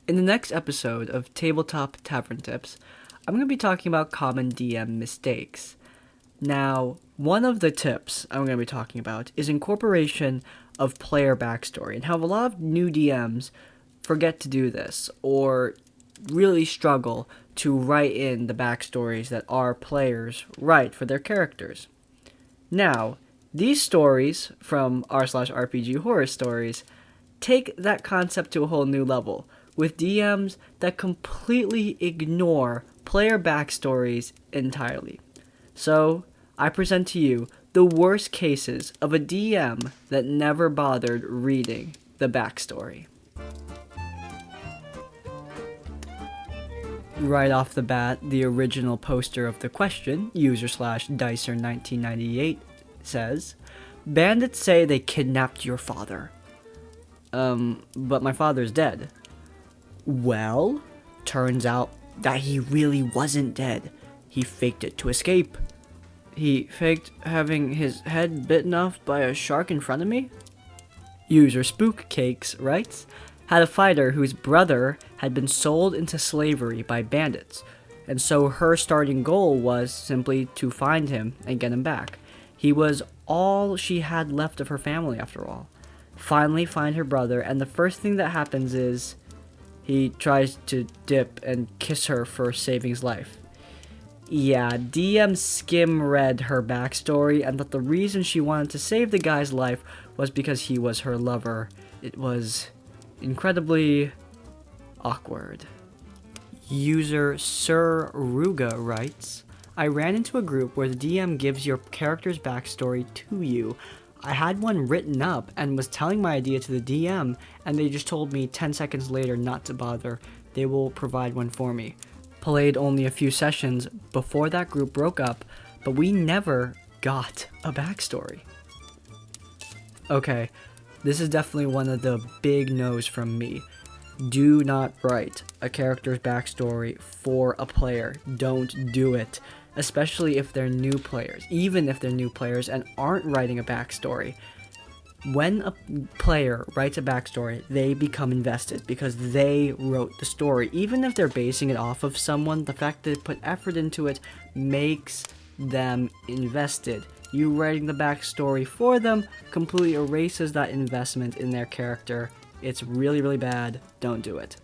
In the next episode of Tabletop Tavern Tips, I'm going to be talking about common DM mistakes. Now, one of the tips I'm going to be talking about is incorporation of player backstory and how a lot of new DMs forget to do this or really struggle to write in the backstories that our players write for their characters. Now, these stories from r/RPG horror stories take that concept to a whole new level with DMs that completely ignore player backstories entirely. So, I present to you the worst cases of a DM that never bothered reading the backstory. Right off the bat, the original poster of the question, user/Dicer1998, says, "Bandits say they kidnapped your father." But my father's dead. Well, turns out that he really wasn't dead. He faked it to escape. He faked having his head bitten off by a shark in front of me? User Spookcakes writes, had a fighter whose brother had been sold into slavery by bandits, and so her starting goal was simply to find him and get him back. He was all she had left of her family after all. Finally find her brother, and the first thing that happens is he tries to dip and kiss her for saving his life. Yeah, DM skim read her backstory and that the reason she wanted to save the guy's life was because he was her lover. It was incredibly awkward. User Sir Ruga writes, I ran into a group where the DM gives your character's backstory to you. I had one written up and was telling my idea to the DM, and they just told me 10 seconds later not to bother. They will provide one for me. Played only a few sessions before that group broke up, but we never got a backstory. Okay, this is definitely one of the big no's from me. Do not write a character's backstory for a player. Don't do it. Especially if they're new players. Even if they're new players and aren't writing a backstory. When a player writes a backstory, they become invested because they wrote the story. Even if they're basing it off of someone, the fact that they put effort into it makes them invested. You writing the backstory for them completely erases that investment in their character. It's really, really bad. Don't do it.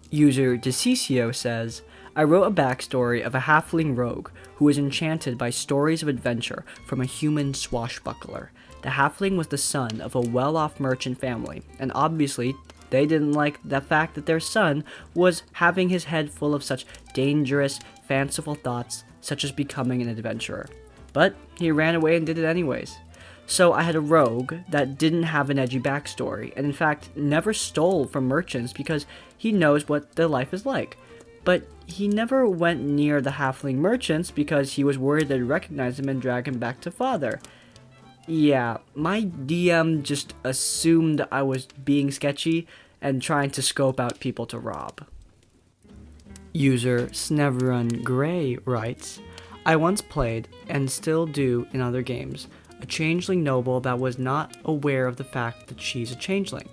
User Dececio says, I wrote a backstory of a halfling rogue who was enchanted by stories of adventure from a human swashbuckler. The halfling was the son of a well-off merchant family, and obviously they didn't like the fact that their son was having his head full of such dangerous, fanciful thoughts, such as becoming an adventurer. But he ran away and did it anyways. So I had a rogue that didn't have an edgy backstory, and in fact never stole from merchants because he knows what their life is like. But he never went near the halfling merchants because he was worried they'd recognize him and drag him back to father. Yeah, my DM just assumed I was being sketchy and trying to scope out people to rob. User Snevrun Gray writes, I once played, and still do in other games, a changeling noble that was not aware of the fact that she's a changeling.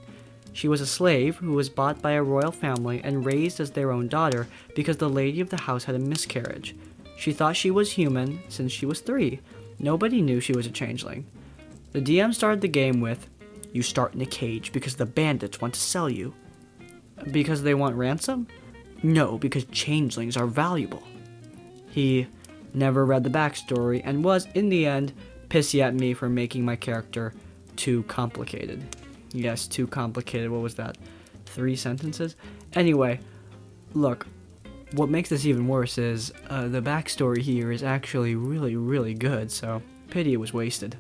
She was a slave who was bought by a royal family and raised as their own daughter because the lady of the house had a miscarriage. She thought she was human since she was 3. Nobody knew she was a changeling. The DM started the game with, you start in a cage because the bandits want to sell you. Because they want ransom? No, because changelings are valuable. He never read the backstory and was, in the end, pissy at me for making my character too complicated. Yes, too complicated. What was that? 3 sentences? Anyway, look, what makes this even worse is the backstory here is actually really, really good, so pity it was wasted.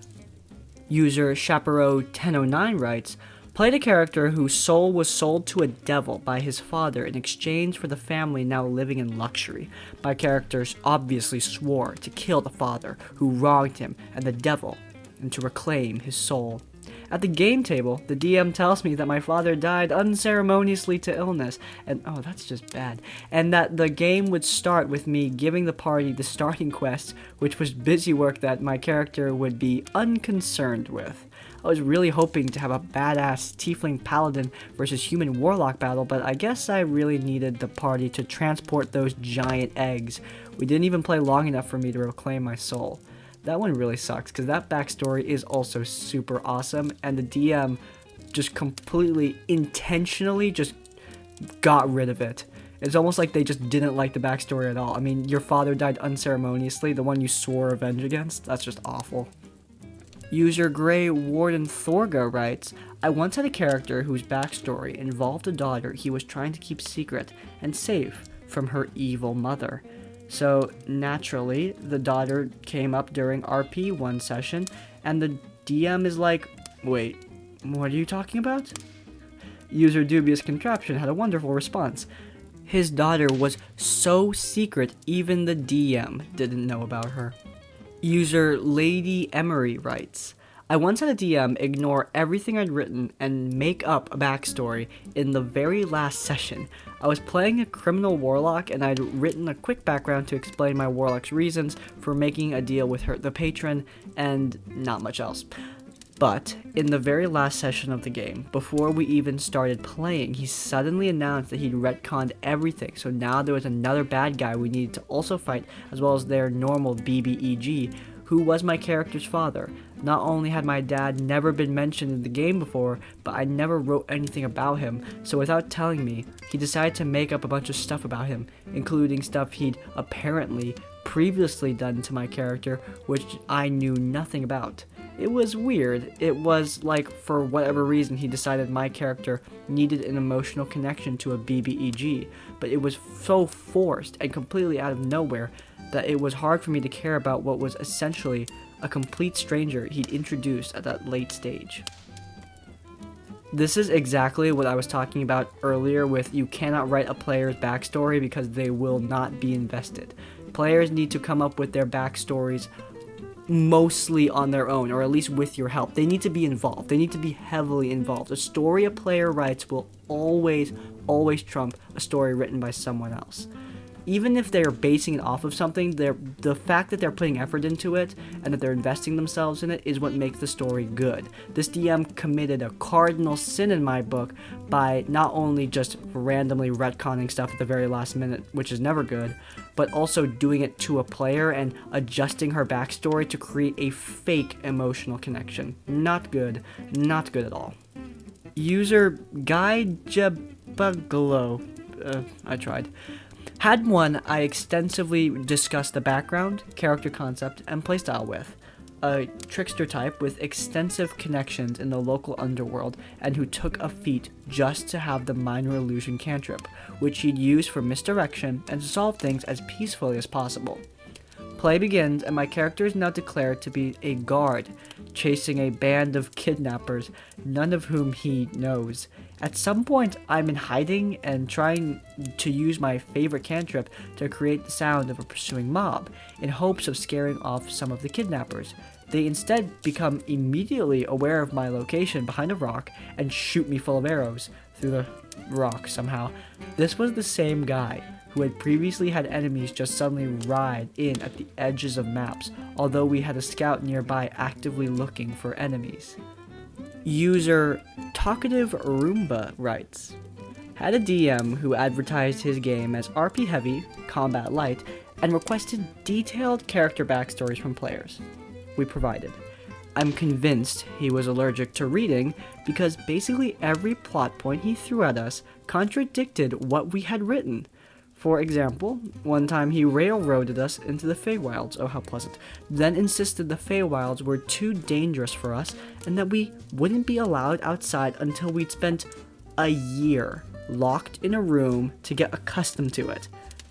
User Chaparro1009 writes, played a character whose soul was sold to a devil by his father in exchange for the family now living in luxury. My characters obviously swore to kill the father who wronged him and the devil and to reclaim his soul. At the game table, the DM tells me that my father died unceremoniously to illness, and oh, that's just bad, and that the game would start with me giving the party the starting quest, which was busy work that my character would be unconcerned with. I was really hoping to have a badass tiefling paladin versus human warlock battle, but I guess I really needed the party to transport those giant eggs. We didn't even play long enough for me to reclaim my soul. That one really sucks, because that backstory is also super awesome, and the DM just completely, intentionally just got rid of it. It's almost like they just didn't like the backstory at all. I mean, your father died unceremoniously, the one you swore revenge against? That's just awful. User Grey Warden Thorga writes, I once had a character whose backstory involved a daughter he was trying to keep secret and safe from her evil mother. So, naturally, the daughter came up during RP one session, and the DM is like, wait, what are you talking about? User Dubious Contraption had a wonderful response. His daughter was so secret, even the DM didn't know about her. User Lady Emery writes, I once had a DM ignore everything I'd written and make up a backstory in the very last session. I was playing a criminal warlock and I'd written a quick background to explain my warlock's reasons for making a deal with the patron, and not much else. But, in the very last session of the game, before we even started playing, he suddenly announced that he'd retconned everything, so now there was another bad guy we needed to also fight, as well as their normal BBEG, who was my character's father. Not only had my dad never been mentioned in the game before, but I never wrote anything about him, so without telling me, he decided to make up a bunch of stuff about him, including stuff he'd apparently previously done to my character, which I knew nothing about. It was weird. It was like, for whatever reason, he decided my character needed an emotional connection to a BBEG, but it was so forced and completely out of nowhere that it was hard for me to care about what was essentially a complete stranger he'd introduced at that late stage. This is exactly what I was talking about earlier with you cannot write a player's backstory because they will not be invested. Players need to come up with their backstories mostly on their own, or at least with your help. They need to be involved. They need to be heavily involved. A story a player writes will always trump a story written by someone else. Even if they're basing it off of something, the fact that they're putting effort into it and that they're investing themselves in it is what makes the story good. This DM committed a cardinal sin in my book by not only just randomly retconning stuff at the very last minute, which is never good, but also doing it to a player and adjusting her backstory to create a fake emotional connection. Not good. Not good at all. User Guy Jabugalo. I tried. Had one I extensively discussed the background, character concept, and playstyle with. A trickster type with extensive connections in the local underworld and who took a feat just to have the minor illusion cantrip, which he'd use for misdirection and to solve things as peacefully as possible. Play begins and my character is now declared to be a guard, chasing a band of kidnappers, none of whom he knows. At some point, I'm in hiding and trying to use my favorite cantrip to create the sound of a pursuing mob, in hopes of scaring off some of the kidnappers. They instead become immediately aware of my location behind a rock and shoot me full of arrows through the rock somehow. This was the same guy who had previously had enemies just suddenly ride in at the edges of maps, although we had a scout nearby actively looking for enemies. User Talkative Roomba writes, had a DM who advertised his game as RP heavy, combat light, and requested detailed character backstories from players. We provided. I'm convinced he was allergic to reading because basically every plot point he threw at us contradicted what we had written. For example, one time he railroaded us into the Feywilds, oh how pleasant, then insisted the Feywilds were too dangerous for us and that we wouldn't be allowed outside until we'd spent a year locked in a room to get accustomed to it.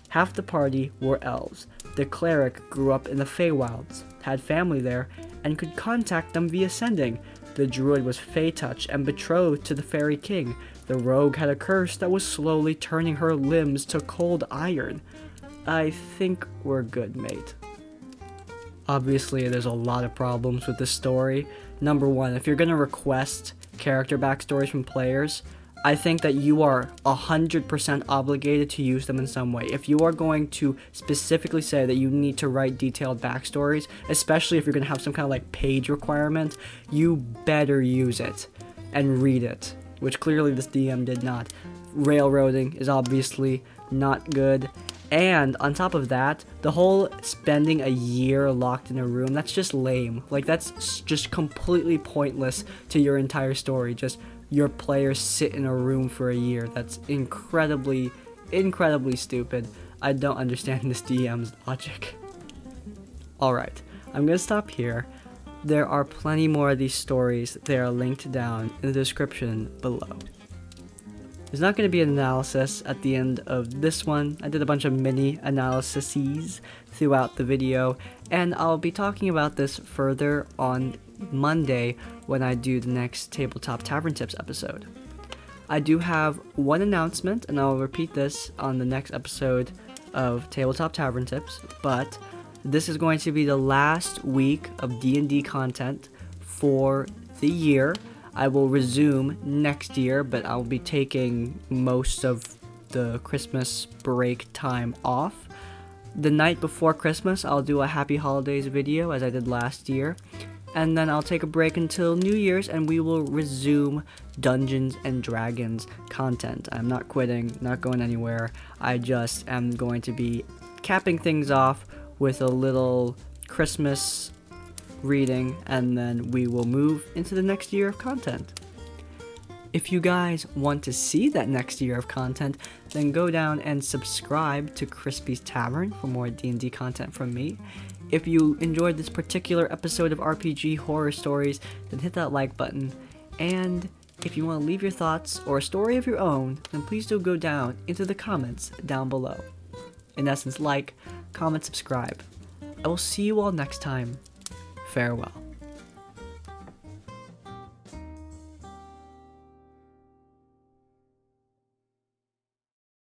Half the party were elves. The cleric grew up in the Feywilds, had family there, and could contact them via sending. The druid was Fey-touch and betrothed to the fairy king. The rogue had a curse that was slowly turning her limbs to cold iron. I think we're good, mate. Obviously, there's a lot of problems with this story. Number one, if you're gonna request character backstories from players, I think that you are 100% obligated to use them in some way. If you are going to specifically say that you need to write detailed backstories, especially if you're going to have some kind of like page requirement, you better use it and read it, which clearly this DM did not. Railroading is obviously not good. And on top of that, the whole spending a year locked in a room, that's just lame. Like, that's just completely pointless to your entire story. Just your players sit in a room for a year. That's incredibly stupid. I don't understand this DM's logic. Alright, I'm gonna stop here. There are plenty more of these stories. They are linked down in the description below. There's not going to be an analysis at the end of this one. I did a bunch of mini analyses throughout the video, and I'll be talking about this further on Monday when I do the next Tabletop Tavern Tips episode. I do have one announcement, and I'll repeat this on the next episode of Tabletop Tavern Tips, but this is going to be the last week of D&D content for the year. I will resume next year, but I'll be taking most of the Christmas break time off. The night before Christmas, I'll do a Happy Holidays video, as I did last year. And then I'll take a break until New Year's, and we will resume Dungeons and Dragons content. I'm not quitting, not going anywhere. I just am going to be capping things off with a little Christmas reading, and then we will move into the next year of content. If you guys want to see that next year of content, then go down and subscribe to Crispy's Tavern for more D&D content from me. If you enjoyed this particular episode of RPG Horror Stories, then hit that like button. And if you want to leave your thoughts or a story of your own, then please do go down into the comments down below. In essence, like, comment, subscribe. I will see you all next time. Farewell.